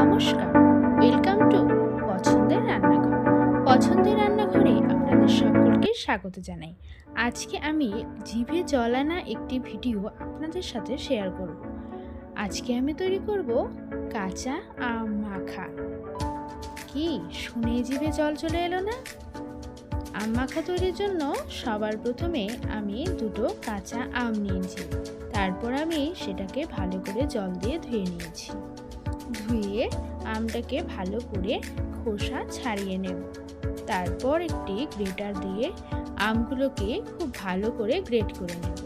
নমস্কার, welcome to পছন্দের রান্নাঘর। পছন্দের রান্নাঘরে আপনাদের সকলকে স্বাগত জানাই। আজকে আমি জিভে জল আনা একটি ভিডিও আপনাদের সাথে শেয়ার করব। আজকে আমি তৈরি করব কাঁচা আম মাখা। কি শুনে জিভে জল চলে এলো না? আম মাখা তৈরির জন্য সবার প্রথমে আমি দুটো কাঁচা আম নিয়েছি। তারপর আমি সেটাকে ভালো করে জল দিয়ে ধুয়ে নিয়েছি। ধুয়ে আমটাকে ভালো করে খোসা ছাড়িয়ে নেব। তারপর একটি গ্রেটার দিয়ে আমগুলোকে খুব ভালো করে গ্রেট করে নেব।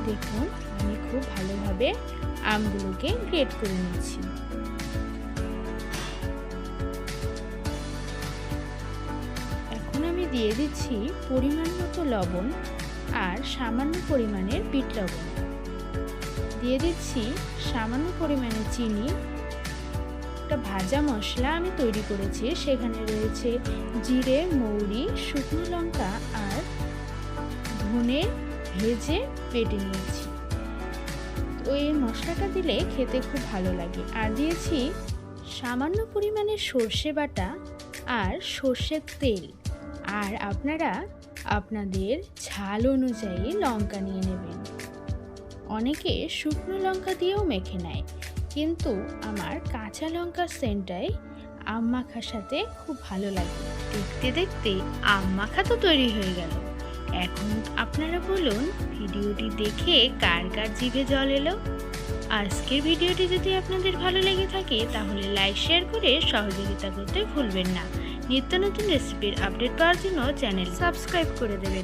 দেখুন, আমি খুব ভালোভাবে আমগুলোকে গ্রেট করে নিচ্ছি। এখন আমি দিয়ে দিচ্ছি পরিমাণ মতো লবণ আর সামান্য পরিমাণের বিট লবণ। দিয়ে দিচ্ছি সামান্য পরিমাণে চিনি। একটা ভাজা মশলা আমি তৈরি করেছি, সেখানে রয়েছে জিরে, মৌরি, শুকনো লঙ্কা আর ধনে ভেজে বেটে নিয়েছি। তো এই মশলাটা দিলে খেতে খুব ভালো লাগে। আর দিয়েছি সামান্য পরিমাণে সর্ষে বাটা আর সর্ষের তেল। আর আপনারা আপনাদের ঝাল অনুযায়ী লঙ্কা নিয়ে নেবেন। অনেকে শুকনো লঙ্কা দিয়েও মেখে নেয়, কিন্তু আমার কাঁচা লঙ্কার সেন্টটাই আম মাখার সাথে খুব ভালো লাগে। দেখতে দেখতে আম মাখা তো তৈরি হয়ে গেল। এখন আপনারা বলুন, ভিডিওটি দেখে কার কার জিভে জল এলো? আজকের ভিডিওটি যদি আপনাদের ভালো লেগে থাকে তাহলে লাইক, শেয়ার করে সহযোগিতা করতে ভুলবেন না। নিত্য নতুন রেসিপির আপডেট পাওয়ার জন্য চ্যানেল সাবস্ক্রাইব করে দেবেন।